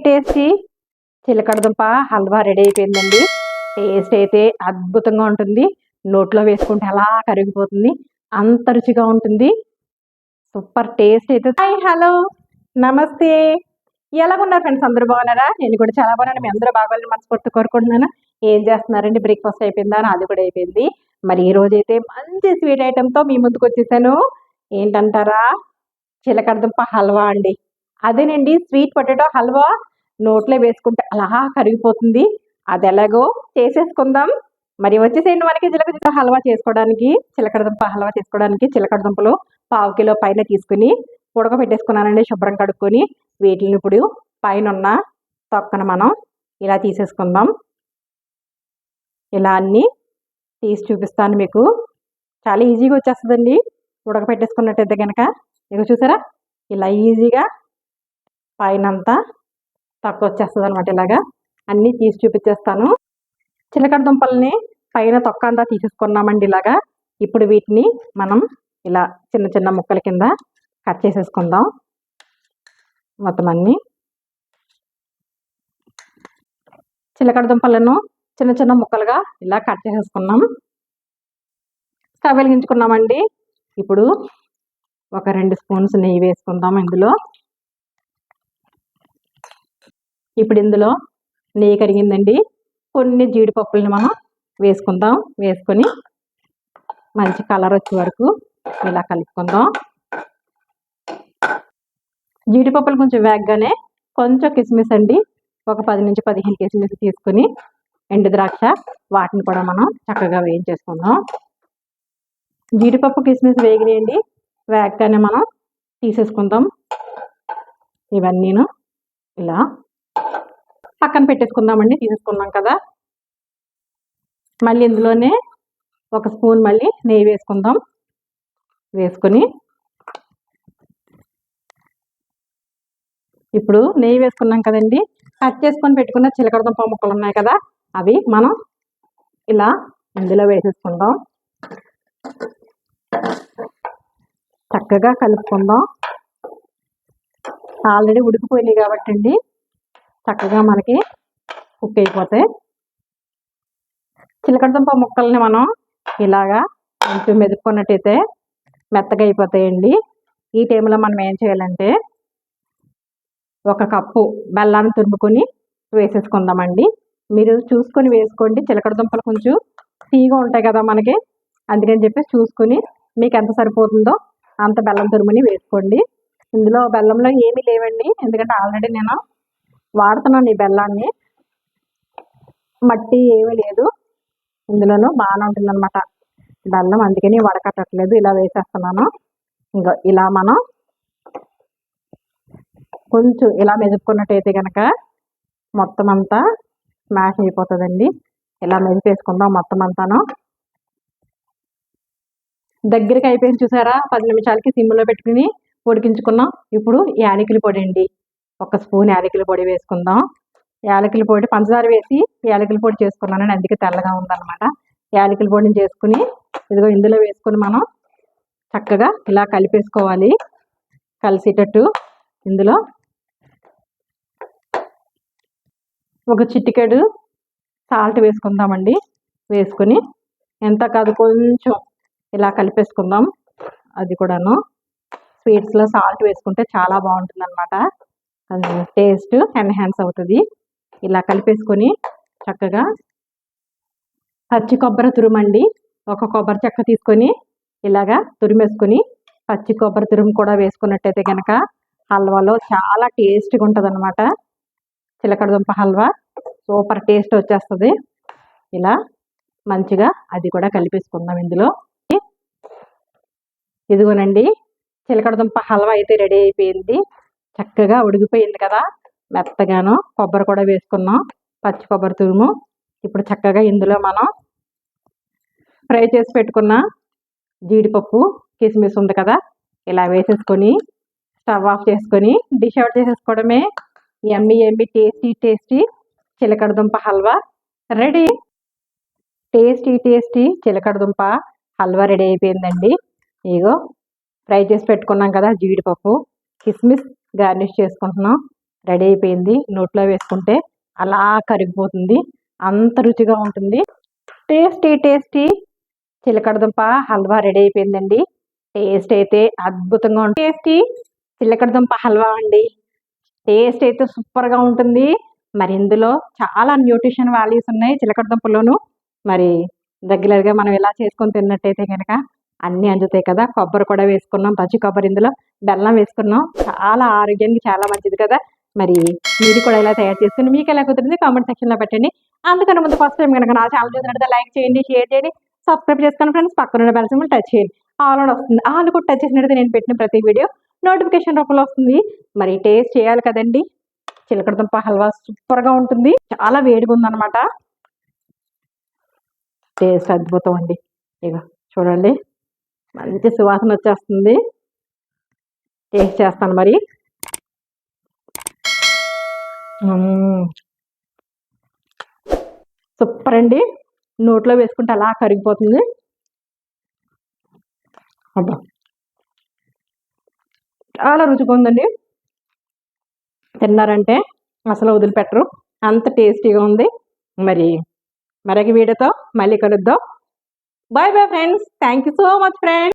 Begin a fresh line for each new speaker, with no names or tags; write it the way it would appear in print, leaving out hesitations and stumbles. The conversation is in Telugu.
టేస్టీ చిలకడదుంప హల్వా రెడీ అయిపోయిందండి. టేస్ట్ అయితే అద్భుతంగా ఉంటుంది. నోట్లో వేసుకుంటే అలా కరిగిపోతుంది. అంత రుచిగా ఉంటుంది. సూపర్ టేస్ట్ అయితే. హాయ్, హలో, నమస్తే. ఎలాగున్నారు ఫ్రెండ్స్? అందరూ బాగున్నారా? నేను కూడా చాలా బాగున్నాను. మీ అందరూ బాగోవాలని మనస్ఫూర్తి కోరుకుంటున్నాను. ఏం చేస్తున్నారండి? బ్రేక్ఫాస్ట్ అయిపోయిందా? అది కూడా అయిపోయింది. మరి ఈ రోజు అయితే మంచి స్వీట్ ఐటెంతో మీ ముందుకు వచ్చేసాను. ఏంటంటారా? చిలకడదుంప హల్వా అండి. అదేనండి, స్వీట్ పొటాటో హల్వా. నోట్లో వేసుకుంటే అలా కరిగిపోతుంది. అది ఎలాగో చేసేసుకుందాం. మరి వచ్చేసేయండి మనకి చిలకడ హల్వా చేసుకోవడానికి. చిలకడదుంప హల్వా చేసుకోవడానికి చిలకడదుంపలు 1/2 కిలో పైన తీసుకుని ఉడకబెట్టేసుకున్నానండి. శుభ్రం కడుక్కొని వీటిని ఇప్పుడు పైన ఉన్న తొక్కను మనం ఇలా తీసేసుకుందాం. ఇలా అన్నీ తీసి చూపిస్తాను మీకు. చాలా ఈజీగా వచ్చేస్తుందండి ఉడకపెట్టేసుకున్నట్టయితే కనుక. ఇక చూసారా, ఇలా ఈజీగా పైన అంతా తక్కువ వచ్చేస్తుంది అనమాట. ఇలాగా అన్నీ తీసి చూపించేస్తాను. చిలకడ దుంపల్ని పైన తొక్క అంతా తీసేసుకున్నామండి. ఇలాగా ఇప్పుడు వీటిని మనం ఇలా చిన్న చిన్న ముక్కల కింద కట్ చేసేసుకుందాం. మొత్తం అన్నీ చిలకడ దుంపలను చిన్న చిన్న ముక్కలుగా ఇలా కట్ చేసేసుకున్నాం. స్టవ్ వెలిగించుకున్నామండి. ఇప్పుడు ఒక 2 స్పూన్స్ నెయ్యి వేసుకుందాం ఇందులో. ఇప్పుడు ఇందులో నెయ్యి కరిగిందండి. కొన్ని జీడిపప్పులను మనం వేసుకుందాం. వేసుకొని మంచి కలర్ వచ్చే వరకు ఇలా కలుపుకుందాం. జీడిపప్పులు కొంచెం వేగగానే కొంచెం కిస్మిస్ అండి, ఒక 10 నుంచి 15 కిస్మిస్ తీసుకుని ఎండు ద్రాక్ష, వాటిని కూడా మనం చక్కగా వేయించేసుకుందాం. జీడిపప్పు కిస్మిస్ వేగినాయండి. వేగగానే మనం తీసేసుకుందాం. ఇవన్నీను ఇలా పక్కన పెట్టేసుకుందామండి. తీసేసుకున్నాం కదా. మళ్ళీ ఇందులోనే ఒక స్పూన్ మళ్ళీ నెయ్యి వేసుకుందాం. వేసుకొని ఇప్పుడు నెయ్యి వేసుకున్నాం కదండి, కట్ చేసుకొని పెట్టుకున్న చిలకడదుంప ముక్కలు ఉన్నాయి కదా, అవి మనం ఇలా ఇందులో వేసేసుకుందాం. చక్కగా కలుపుకుందాం. ఆల్రెడీ ఉడికిపోయినాయి కాబట్టి అండి చక్కగా మనకి కుక్ అయిపోతాయి. చిలకడదుంప ముక్కల్ని మనం ఇలాగా కొంచెం మెదుపుకున్నట్టయితే మెత్తగా అయిపోతాయండి. ఈ టైంలో మనం ఏం చేయాలంటే 1 కప్పు బెల్లాన్ని తురుముకొని వేసేసుకుందామండి. మీరు చూసుకొని వేసుకోండి. చిలకడదుంపలు కొంచెం తీగా ఉంటాయి కదా మనకి, అందుకని చెప్పేసి చూసుకొని మీకు ఎంత సరిపోతుందో అంత బెల్లం తురుముని వేసుకోండి. ఇందులో బెల్లంలో ఏమీ లేవండి, ఎందుకంటే ఆల్రెడీ నేను వాడుతున్నాను ఈ బెల్లాన్ని. మట్టి ఏమీ లేదు ఇందులోనూ, బాగానే ఉంటుందన్నమాట బెల్లం, అందుకని వడకట్టట్లేదు, ఇలా వేసేస్తున్నాను. ఇంకా ఇలా మనం కొంచెం ఇలా మెదుపుకున్నట్టయితే కనుక మొత్తం అంతా స్మాష్ అయిపోతుందండి. ఇలా మెదిపేసుకుందాం మొత్తం అంతాను. దగ్గరికి అయిపోయింది చూసారా, 10 నిమిషాలకి సిమ్లో పెట్టుకుని ఉడికించుకున్నాం. ఇప్పుడు యాలకుల పొడి అండి, 1 స్పూన్ యాలకుల పొడి వేసుకుందాం. యాలకుల పొడి పంచదార వేసి యాలకుల పొడి చేసుకున్నానండి, అందుకే తెల్లగా ఉందన్నమాట. యాలకుల పొడిని చేసుకుని ఇదిగో ఇందులో వేసుకొని మనం చక్కగా ఇలా కలిపేసుకోవాలి. కలిసేటట్టు ఇందులో ఒక చిటికెడు సాల్ట్ వేసుకుందామండి. వేసుకొని ఎంత కాదు కొంచెం ఇలా కలిపేసుకుందాం. అది కూడాను స్వీట్స్లో సాల్ట్ వేసుకుంటే చాలా బాగుంటుంది అనమాట, టేస్ట్ ఎన్హాన్స్ అవుతుంది. ఇలా కలిపేసుకొని చక్కగా పచ్చి కొబ్బరి తురుమండి, 1 కొబ్బరి చెక్క తీసుకొని ఇలాగా తురిమేసుకొని పచ్చి కొబ్బరి తురుము కూడా వేసుకున్నట్టయితే కనుక హల్వాలో చాలా టేస్ట్గా ఉంటుంది అనమాట. చిలకడదుంప హల్వా సూపర్ టేస్ట్ వచ్చేస్తుంది. ఇలా మంచిగా అది కూడా కలిపేసుకుందాం ఇందులో. ఇదిగోనండి, చిలకడదుంప హల్వా అయితే రెడీ అయిపోయింది. చక్కగా ఉడికిపోయింది కదా, మెత్తగాను. కొబ్బరి కూడా వేసుకున్నాం, పచ్చి కొబ్బరి తురుము. ఇప్పుడు చక్కగా ఇందులో మనం ఫ్రై చేసి పెట్టుకున్న జీడిపప్పు కిస్మిస్ ఉంది కదా, ఇలా వేసేసుకొని స్టవ్ ఆఫ్ చేసుకొని డిష్ అవుట్ చేసేసుకోవడమే. ఎమ్మి ఎమ్మి టేస్టీ టేస్టీ చిలకడదుంప హల్వా రెడీ. టేస్టీ చిలకడదుంప హల్వా రెడీ అయిపోయిందండి. ఇగో ఫ్రై చేసి పెట్టుకున్నాం కదా జీడిపప్పు కిస్మిస్, గార్నిష్ చేసుకుంటున్నాం. రెడీ అయిపోయింది. నోట్లో వేసుకుంటే అలా కరిగిపోతుంది. అంత రుచిగా ఉంటుంది. టేస్టీ టేస్టీ చిలకడదుంప హల్వా రెడీ అయిపోయిందండి. టేస్ట్ అయితే అద్భుతంగా ఉంటుంది. టేస్టీ చిలకడదుంప హల్వా అండి. టేస్ట్ అయితే సూపర్గా ఉంటుంది. మరి ఇందులో చాలా న్యూట్రిషన్ వాల్యూస్ ఉన్నాయి చిలకడదుంపలోను. మరి రెగ్యులర్గా మనం ఇలా చేసుకొని తిన్నట్టయితే కనుక అన్నీ అందుతాయి కదా. కొబ్బరి కూడా వేసుకున్నాం, పచ్చి కొబ్బరి, ఇందులో బెల్లం వేసుకున్నాం. చాలా ఆరోగ్యానికి చాలా మంచిది కదా. మరి మీరు కూడా ఇలా తయారు చేసుకుని మీకు ఎలా కుదిరింది కామెంట్ సెక్షన్లో పెట్టండి. అందుకని ముందు ఫస్ట్ టైం కనుక నా ఛానల్ చూసినట్టు లైక్ చేయండి, షేర్ చేయండి, సబ్స్క్రైబ్ చేసుకోండి ఫ్రెండ్స్. పక్కన ఉన్న బెల్ సింబల్ టచ్ చేయండి. ఆల్ అని వస్తుంది. ఆల్ కూడా టచ్ చేసినట్టు నేను పెట్టిన ప్రతి వీడియో నోటిఫికేషన్ రూపంలో వస్తుంది. మరి టేస్ట్ చేయాలి కదండి. చిలకడదుంప హల్వా సూపర్గా ఉంటుంది. చాలా వేడిగా ఉందన్నమాట. టేస్ట్ అద్భుతం అండి. ఇక చూడండి, మంచి సువాసన వచ్చేస్తుంది. టేస్ట్ చేస్తాను మరి. సూపర్ అండి. నోట్లో వేసుకుంటే అలా కరిగిపోతుంది. అబ్బా, చాలా రుచిగా ఉందండి. తిన్నారంటే అసలు వదిలిపెట్టరు, అంత టేస్టీగా ఉంది. మరి మరొక వీడియోతో మళ్ళీ కలుద్దాం. Bye bye friends. Thank you so much friends.